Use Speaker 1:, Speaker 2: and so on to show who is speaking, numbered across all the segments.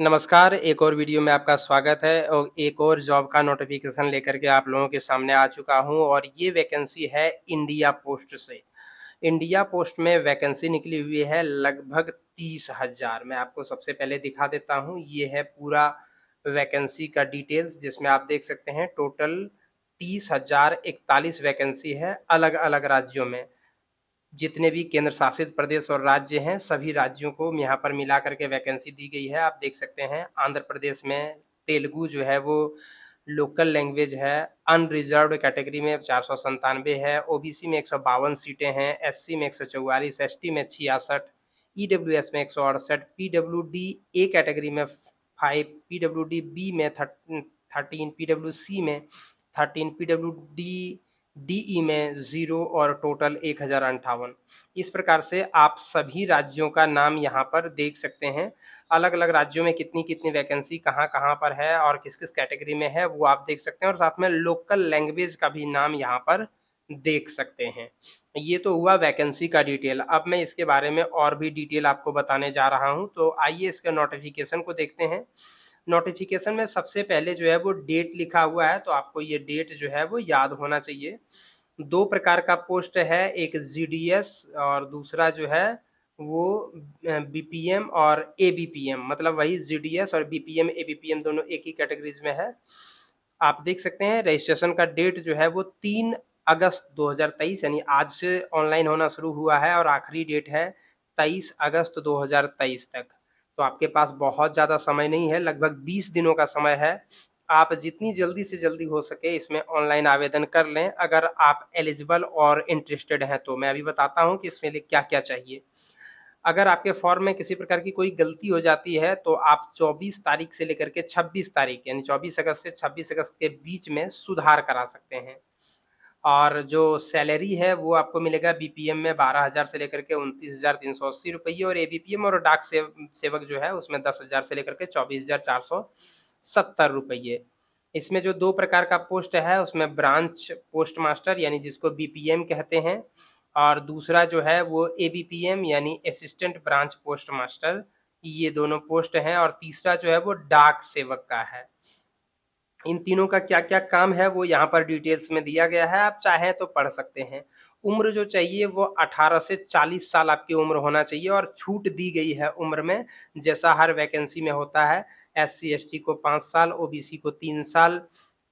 Speaker 1: नमस्कार, एक और वीडियो में आपका स्वागत है और एक और जॉब का नोटिफ़िकेशन लेकर के आप लोगों के सामने आ चुका हूँ और ये वैकेंसी है इंडिया पोस्ट से। इंडिया पोस्ट में वैकेंसी निकली हुई है लगभग 30,000। मैं आपको सबसे पहले दिखा देता हूँ, ये है पूरा वैकेंसी का डिटेल्स जिसमें आप देख सकते हैं टोटल 30,041 वैकेंसी है अलग-अलग राज्यों में। जितने भी केंद्र शासित प्रदेश और राज्य हैं, सभी राज्यों को यहाँ पर मिला कर के वैकेंसी दी गई है। आप देख सकते हैं आंध्र प्रदेश में तेलुगु जो है वो लोकल लैंग्वेज है, अनरिजर्व्ड कैटेगरी में 497 है, ओबीसी में 152 सीटें हैं, एससी में 144, एसटी में 66, ईडब्ल्यूएस में 168, पीडब्ल्यूडी ए कैटेगरी में 5, पीडब्ल्यूडी बी में 13, पीडब्ल्यूसी में 13, पीडब्ल्यूडी डीई में 0 और टोटल 1058। इस प्रकार से आप सभी राज्यों का नाम यहाँ पर देख सकते हैं। अलग-अलग राज्यों में कितनी-कितनी वैकेंसी कहाँ-कहाँ पर है और किस-किस कैटेगरी में है, वो आप देख सकते हैं और साथ में लोकल लैंग्वेज का भी नाम यहाँ पर देख सकते हैं। ये तो हुआ वैकेंसी का डिटेल। अब मैं इसके बारे में और भी डिटेल आपको बताने जा रहा हूँ, तो आइए इसके नोटिफ़िकेशन को देखते हैं। नोटिफ़िकेशन में सबसे पहले जो है वो डेट लिखा हुआ है, तो आपको ये डेट जो है वो याद होना चाहिए। 2 प्रकार का पोस्ट है, एक जीडीएस और दूसरा जो है वो बीपीएम और एबीपीएम मतलब वही जीडीएस और बीपीएम, एबीपीएम दोनों एक ही कैटेगरीज़ में है। आप देख सकते हैं रजिस्ट्रेशन का डेट जो है वो 3 अगस्त 2023 यानी आज से ऑनलाइन होना शुरू हुआ है और आखिरी डेट है 23 अगस्त 2023 तक। तो आपके पास बहुत ज़्यादा समय नहीं है, लगभग 20 दिनों का समय है। आप जितनी जल्दी से जल्दी हो सके इसमें ऑनलाइन आवेदन कर लें, अगर आप एलिजिबल और इंटरेस्टेड हैं तो। मैं अभी बताता हूँ कि इसमें लिए क्या-क्या चाहिए। अगर आपके फॉर्म में किसी प्रकार की कोई गलती हो जाती है, तो आप 24 तारीख से लेकर के 26 तारीख यानी 24 अगस्त से 26 अगस्त के बीच में सुधार करा सकते हैं। और जो सैलरी है वो आपको मिलेगा बीपीएम में 12,000 से लेकर के 29,380 रुपये और एबीपीएम और डाक सेवक जो है उसमें 10,000 से लेकर के 24,470 रुपये। इसमें जो 2 प्रकार का पोस्ट है उसमें ब्रांच पोस्ट मास्टर यानी जिसको बीपीएम कहते हैं और दूसरा जो है वो एबीपीएम यानी असिस्टेंट ब्रांच पोस्ट मास्टर, ये दोनों पोस्ट हैं और तीसरा जो है वो डाक सेवक का है। इन तीनों का क्या-क्या काम है वो यहाँ पर डिटेल्स में दिया गया है, आप चाहें तो पढ़ सकते हैं। उम्र जो चाहिए वो 18 से 40 साल आपकी उम्र होना चाहिए और छूट दी गई है उम्र में, जैसा हर वैकेंसी में होता है। एससी-एसटी को 5 साल, ओबीसी को 3 साल,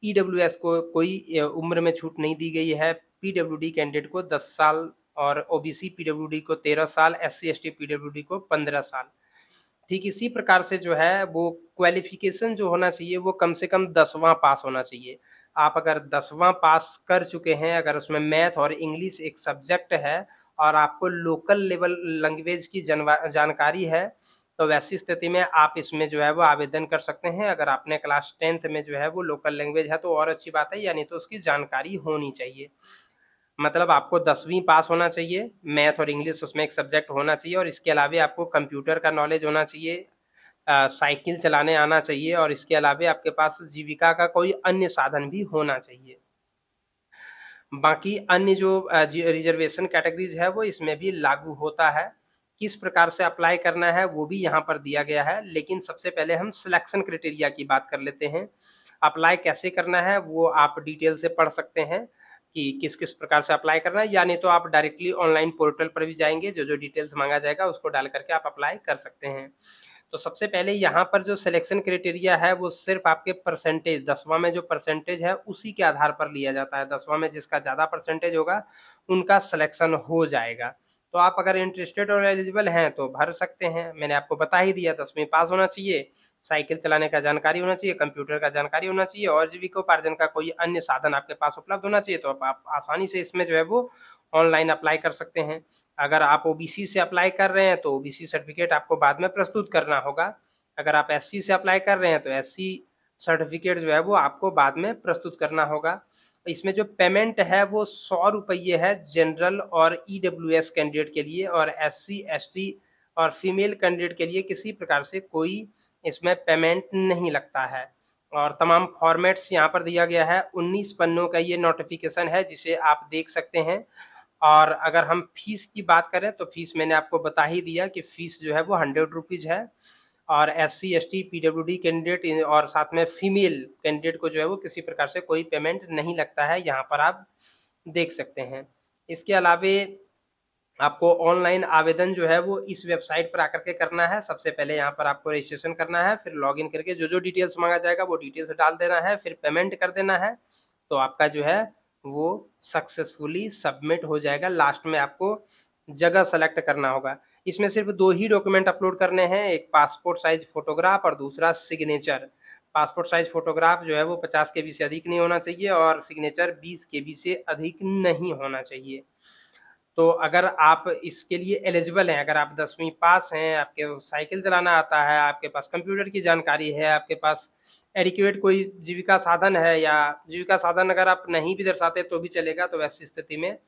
Speaker 1: ईडब्ल्यूएस को कोई उम्र में छूट नहीं दी गई है। पीडब्ल्यूडी कैंडिडेट को 10 साल और ओबीसी पीडब्ल्यूडी को 13 साल, एससी-एसटी पीडब्ल्यूडी को 15 साल। ठीक इसी प्रकार से जो है वो क्वालिफ़िकेशन जो होना चाहिए वो कम से कम 10वाँ पास होना चाहिए। आप अगर 10वाँ पास कर चुके हैं, अगर उसमें मैथ और इंग्लिश एक सब्जेक्ट है और आपको लोकल लेवल लैंग्वेज की जानकारी है, तो वैसी स्थिति में आप इसमें जो है वो आवेदन कर सकते हैं। अगर आपने क्लास 10th में जो है वो लोकल लैंग्वेज है तो और अच्छी बात है, या नहीं तो उसकी जानकारी होनी चाहिए। मतलब आपको 10वीं पास होना चाहिए, मैथ और इंग्लिश उसमें एक सब्जेक्ट होना चाहिए और इसके अलावे आपको कंप्यूटर का नॉलेज होना चाहिए, साइकिल चलाने आना चाहिए और इसके अलावे आपके पास जीविका का कोई अन्य साधन भी होना चाहिए। बाकी अन्य जो जी रिज़र्वेशन कैटेगरीज़ है वो इसमें भी लागू होता है। किस प्रकार से अप्लाई करना है वो भी यहाँ पर दिया गया है, लेकिन सबसे पहले हम सिलेक्शन क्राइटेरिया की बात कर लेते हैं। अप्लाई कैसे करना है वो आप डिटेल से पढ़ सकते हैं कि किस-किस प्रकार से अप्लाई करना है, या नहीं तो आप डायरेक्टली ऑनलाइन पोर्टल पर भी जाएँगे, जो-जो डिटेल्स माँगा जाएगा उसको डाल कर के आप अप्लाई कर सकते हैं। तो सबसे पहले यहाँ पर जो सिलेक्शन क्राइटेरिया है वो सिर्फ़ आपके परसेंटेज 10वाँ में जो परसेंटेज है उसी के आधार पर लिया जाता है। 10वाँ में जिसका ज़्यादा परसेंटेज होगा, उनका सिलेक्शन हो जाएगा। तो आप अगर इंटरेस्टेड और एलिजिबल हैं तो भर सकते हैं। मैंने आपको बता ही दिया 10वीं पास होना चाहिए, साइकिल चलाने का जानकारी होना चाहिए, कंप्यूटर का जानकारी होना चाहिए और जीविकोपार्जन का कोई अन्य साधन आपके पास उपलब्ध होना चाहिए, तो आप आसानी से इसमें जो है वो ऑनलाइन अप्लाई कर सकते हैं। अगर आप ओबीसी से अप्लाई कर रहे हैं, तो ओबीसी सर्टिफ़िकेट आपको बाद में प्रस्तुत करना होगा। अगर आप एससी से अप्लाई कर रहे हैं, तो एससी सर्टिफ़िकेट जो है वो आपको बाद में प्रस्तुत करना होगा। इसमें जो पेमेंट है वो ₹100 है जनरल और ईडब्ल्यूएस कैंडिडेट के लिए और एससी, एसटी और फीमेल कैंडिडेट के लिए किसी प्रकार से कोई इसमें पेमेंट नहीं लगता है। और तमाम फ़ॉर्मेट्स यहाँ पर दिया गया है। 19 पन्नों का ये नोटिफ़िकेशन है जिसे आप देख सकते हैं। और अगर हम फ़ीस की बात करें तो फ़ीस मैंने आपको बता ही दिया कि फ़ीस जो है वो ₹100 है और एससी, एसटी, पीडब्ल्यूडी कैंडिडेट और साथ में फीमेल कैंडिडेट को जो है वो किसी प्रकार से कोई पेमेंट नहीं लगता है, यहाँ पर आप देख सकते हैं। इसके अलावे आपको ऑनलाइन आवेदन जो है वो इस वेबसाइट पर आकर के करना है। सबसे पहले यहाँ पर आपको रजिस्ट्रेशन करना है, फिर लॉगिन करके जो-जो डिटेल्स माँगा जाएगा वो डिटेल्स डाल देना है, फिर पेमेंट कर देना है, तो आपका जो है वो सक्सेसफुली सबमिट हो जाएगा। लास्ट में आपको जगह सेलेक्ट करना होगा। इसमें सिर्फ़ 2 ही डॉक्यूमेंट अपलोड करने हैं, एक पासपोर्ट साइज़ फ़ोटोग्राफ और दूसरा सिग्नेचर। पासपोर्ट साइज़ फ़ोटोग्राफ जो है वो 50 केबी से अधिक नहीं होना चाहिए और सिग्नेचर 20 केबी से अधिक नहीं होना चाहिए। तो अगर आप इसके लिए एलिजिबल हैं, अगर आप 10वीं पास हैं, आपके साइकिल चलाना आता है, आपके पास कंप्यूटर की जानकारी है, आपके पास एडिक्वेट कोई जीविका साधन है या जीविका साधन अगर आप नहीं भी दर्शाते तो भी चलेगा, तो वैसी स्थिति में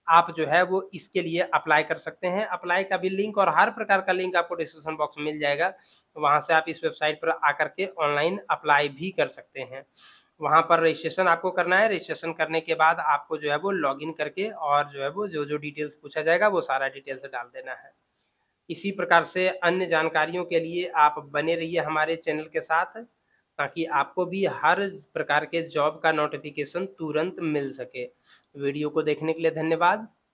Speaker 1: आप जो है वो इसके लिए अप्लाई कर सकते हैं। अप्लाई का भी लिंक और हर प्रकार का लिंक आपको डिस्क्रिप्शन बॉक्स में मिल जाएगा। वहाँ से आप इस वेबसाइट पर आकर के ऑनलाइन अप्लाई भी कर सकते हैं। वहाँ पर रजिस्ट्रेशन आपको करना है, रजिस्ट्रेशन करने के बाद आपको जो है वो लॉगिन करके और जो है वो जो-जो डिटेल्स पूछा जाएगा वो सारा डिटेल्स डाल देना है। इसी प्रकार से अन्य जानकारियों के लिए आप बने रहिए हमारे चैनल के साथ, ताकि आपको भी हर प्रकार के जॉब का नोटिफ़िकेशन तुरंत मिल सके। वीडियो को देखने के लिए धन्यवाद।